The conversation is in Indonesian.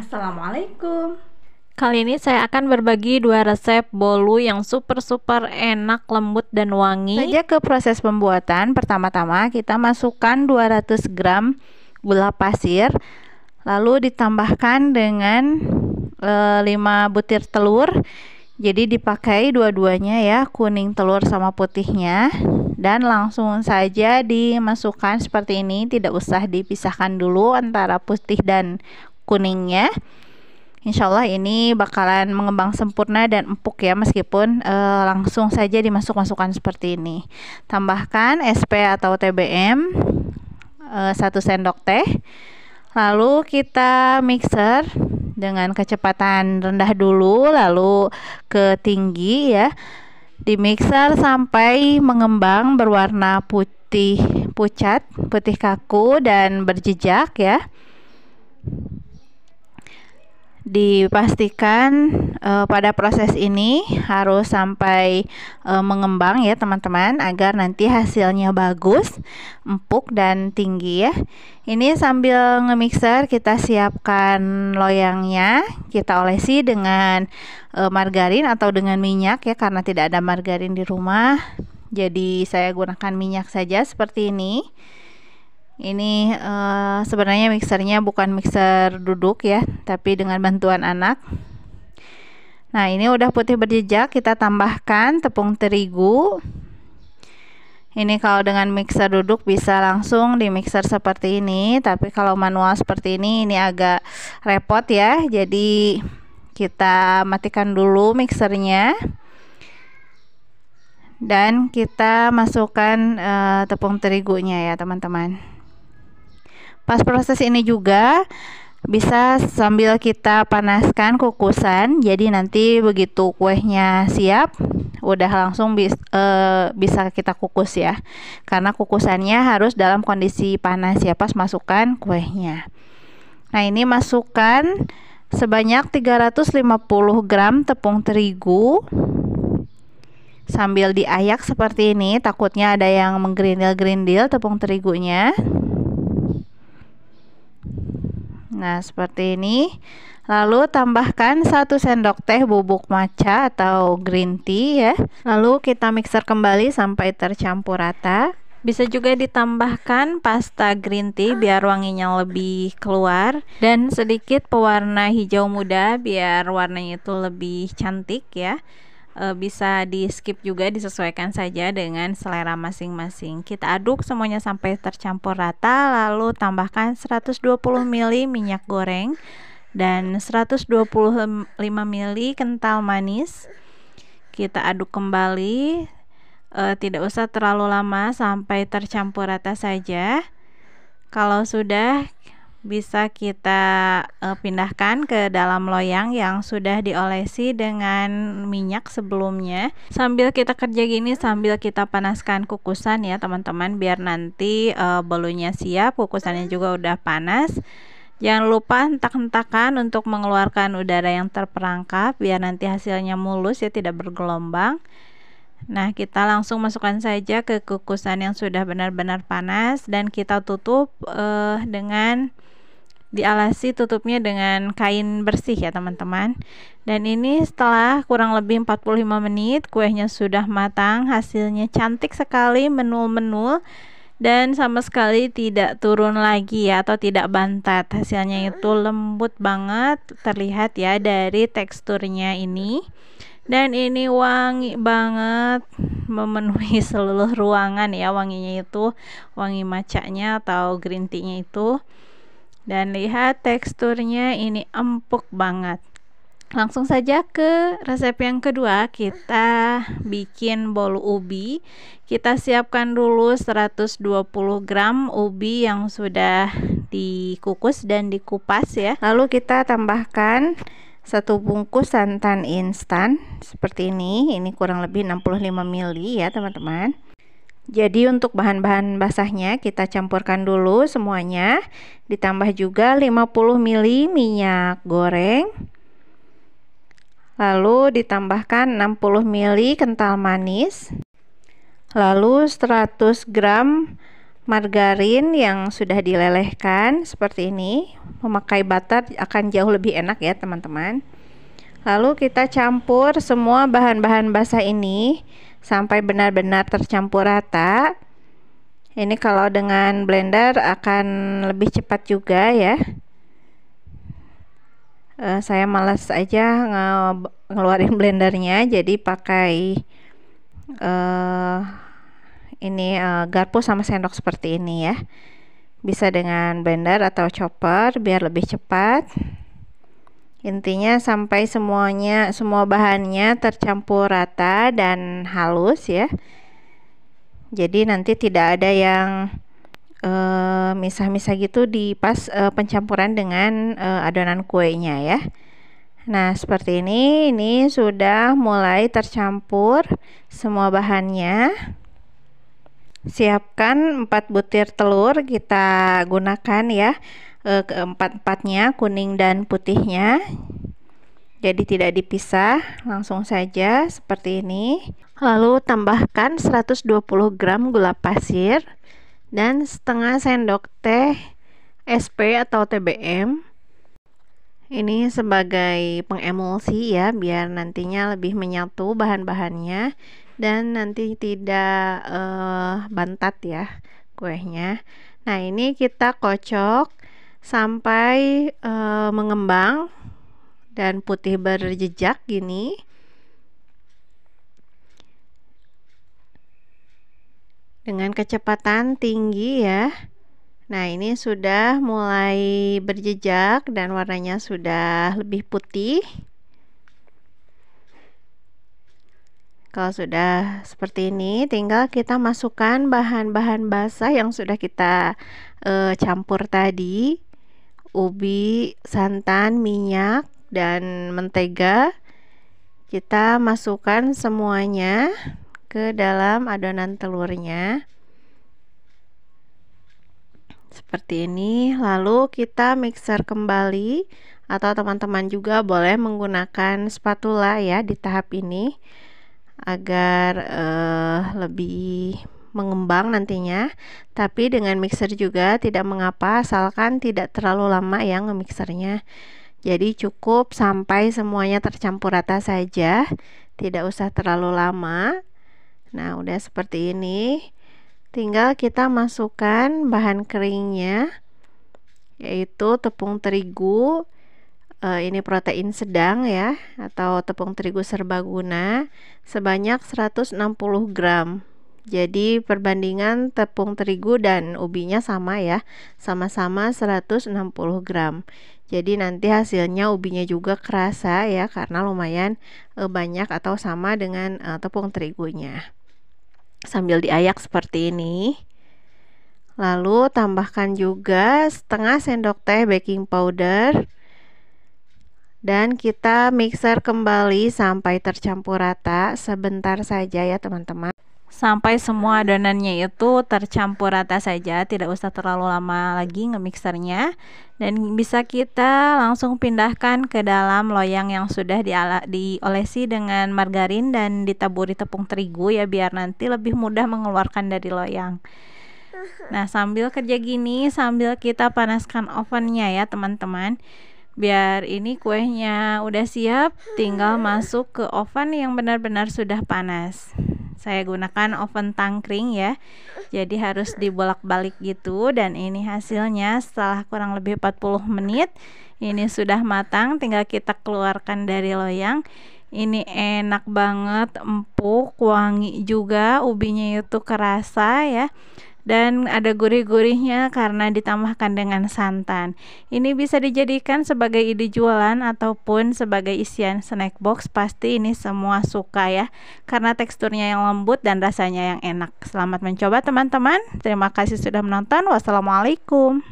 Assalamualaikum. Kali ini saya akan berbagi dua resep bolu yang super enak, lembut dan wangi. Saja ke proses pembuatan. Pertama-tama kita masukkan 200 gram gula pasir, lalu ditambahkan dengan 5 butir telur. Jadi dipakai dua-duanya ya, kuning telur sama putihnya, dan langsung saja dimasukkan seperti ini, tidak usah dipisahkan dulu antara putih dan kuningnya. Insya Allah ini bakalan mengembang sempurna dan empuk ya, meskipun langsung saja dimasukkan seperti ini. Tambahkan SP atau TBM 1 sendok teh, lalu kita mixer dengan kecepatan rendah dulu, lalu ke tinggi ya. Di mixer sampai mengembang berwarna putih pucat, putih kaku dan berjejak ya. Dipastikan pada proses ini harus sampai mengembang ya teman-teman, agar nanti hasilnya bagus, empuk dan tinggi ya. Ini sambil nge-mixer kita siapkan loyangnya, kita olesi dengan margarin atau dengan minyak ya, karena tidak ada margarin di rumah. Jadi saya gunakan minyak saja seperti ini. Ini sebenarnya mixernya bukan mixer duduk ya, tapi dengan bantuan anak. Nah, ini udah putih berjejak, kita tambahkan tepung terigu. Ini kalau dengan mixer duduk bisa langsung di mixer seperti ini, tapi kalau manual seperti ini agak repot ya. Jadi kita matikan dulu mixernya, dan kita masukkan tepung terigunya ya teman-teman. Pas proses ini juga bisa sambil kita panaskan kukusan, jadi nanti begitu kuehnya siap udah langsung bisa kita kukus ya, karena kukusannya harus dalam kondisi panas ya pas masukkan kuehnya. Nah, ini masukkan sebanyak 350 gram tepung terigu sambil diayak seperti ini, takutnya ada yang menggerindil-gerindil tepung terigunya. Nah, seperti ini. Lalu tambahkan 1 sendok teh bubuk matcha atau green tea ya. Lalu kita mixer kembali sampai tercampur rata. Bisa juga ditambahkan pasta green tea biar wanginya lebih keluar, dan sedikit pewarna hijau muda biar warnanya itu lebih cantik ya. Bisa di skip juga, disesuaikan saja dengan selera masing-masing. Kita aduk semuanya sampai tercampur rata, lalu tambahkan 120 ml minyak goreng dan 125 ml kental manis. Kita aduk kembali, tidak usah terlalu lama, sampai tercampur rata saja. Kalau sudah, bisa kita pindahkan ke dalam loyang yang sudah diolesi dengan minyak sebelumnya. Sambil kita kerja gini, sambil kita panaskan kukusan ya teman-teman, biar nanti bolunya siap, kukusannya juga udah panas. Jangan lupa hentak-hentakan untuk mengeluarkan udara yang terperangkap biar nanti hasilnya mulus ya, tidak bergelombang. Nah, kita langsung masukkan saja ke kukusan yang sudah benar-benar panas, dan kita tutup dengan dialasi, tutupnya dengan kain bersih ya teman-teman. Dan ini setelah kurang lebih 45 menit kuehnya sudah matang, hasilnya cantik sekali, menul-menul dan sama sekali tidak turun lagi ya, atau tidak bantat. Hasilnya itu lembut banget, terlihat ya dari teksturnya ini. Dan ini wangi banget, memenuhi seluruh ruangan ya, wanginya itu wangi matchanya atau green tea-nya itu. Dan lihat teksturnya, ini empuk banget. Langsung saja ke resep yang kedua, kita bikin bolu ubi. Kita siapkan dulu 120 gram ubi yang sudah dikukus dan dikupas ya. Lalu kita tambahkan 1 bungkus santan instan seperti ini kurang lebih 65 ml ya teman-teman. Jadi untuk bahan-bahan basahnya kita campurkan dulu semuanya, ditambah juga 50 ml minyak goreng, lalu ditambahkan 60 ml kental manis, lalu 100 gram margarin yang sudah dilelehkan seperti ini. Memakai butter akan jauh lebih enak ya teman-teman. Lalu kita campur semua bahan-bahan basah ini sampai benar-benar tercampur rata. Ini kalau dengan blender akan lebih cepat juga ya. Saya malas aja ngeluarin blendernya, jadi pakai garpu sama sendok seperti ini ya. Bisa dengan blender atau chopper biar lebih cepat. Intinya sampai semua bahannya tercampur rata dan halus ya. Jadi nanti tidak ada yang misah-misah gitu di pas pencampuran dengan adonan kuenya ya. Nah, seperti ini sudah mulai tercampur semua bahannya. Siapkan 4 butir telur, kita gunakan ya keempat-empatnya, kuning dan putihnya. Jadi tidak dipisah, langsung saja seperti ini. Lalu tambahkan 120 gram gula pasir dan setengah sendok teh SP atau TBM. Ini sebagai pengemulsi ya, biar nantinya lebih menyatu bahan-bahannya dan nanti tidak bantat ya kuenya. Nah, ini kita kocok sampai mengembang dan putih berjejak gini. Dengan kecepatan tinggi ya. Nah, ini sudah mulai berjejak dan warnanya sudah lebih putih. Kalau sudah seperti ini, tinggal kita masukkan bahan-bahan basah yang sudah kita campur tadi. Ubi, santan, minyak, dan mentega. Kita masukkan semuanya ke dalam adonan telurnya seperti ini. Lalu kita mixer kembali, atau teman-teman juga boleh menggunakan spatula ya di tahap ini agar lebih mengembang nantinya. Tapi dengan mixer juga tidak mengapa, asalkan tidak terlalu lama ya nge-mixernya. Jadi cukup sampai semuanya tercampur rata saja, tidak usah terlalu lama. Nah, udah seperti ini. Tinggal kita masukkan bahan keringnya, yaitu tepung terigu. Ini protein sedang ya, atau tepung terigu serbaguna sebanyak 160 gram. Jadi perbandingan tepung terigu dan ubinya sama ya, sama-sama 160 gram. Jadi nanti hasilnya ubinya juga kerasa ya, karena lumayan banyak atau sama dengan tepung terigunya. Sambil diayak seperti ini. Lalu tambahkan juga setengah sendok teh baking powder dan kita mixer kembali sampai tercampur rata. Sebentar saja ya teman-teman, sampai semua adonannya itu tercampur rata saja, tidak usah terlalu lama lagi nge-mixernya. Dan bisa kita langsung pindahkan ke dalam loyang yang sudah diolesi dengan margarin dan ditaburi tepung terigu ya, biar nanti lebih mudah mengeluarkan dari loyang. Nah, sambil kerja gini, sambil kita panaskan ovennya ya teman-teman, biar ini kuenya udah siap, tinggal masuk ke oven yang benar-benar sudah panas. Saya gunakan oven tangkring ya, jadi harus dibolak-balik gitu. Dan ini hasilnya setelah kurang lebih 40 menit ini sudah matang, tinggal kita keluarkan dari loyang. Ini enak banget, empuk, wangi juga, ubinya itu kerasa ya, dan ada gurih-gurihnya karena ditambahkan dengan santan. Ini bisa dijadikan sebagai ide jualan ataupun sebagai isian snack box. Pasti ini semua suka ya, karena teksturnya yang lembut dan rasanya yang enak. Selamat mencoba teman-teman. Terima kasih sudah menonton. Wassalamualaikum.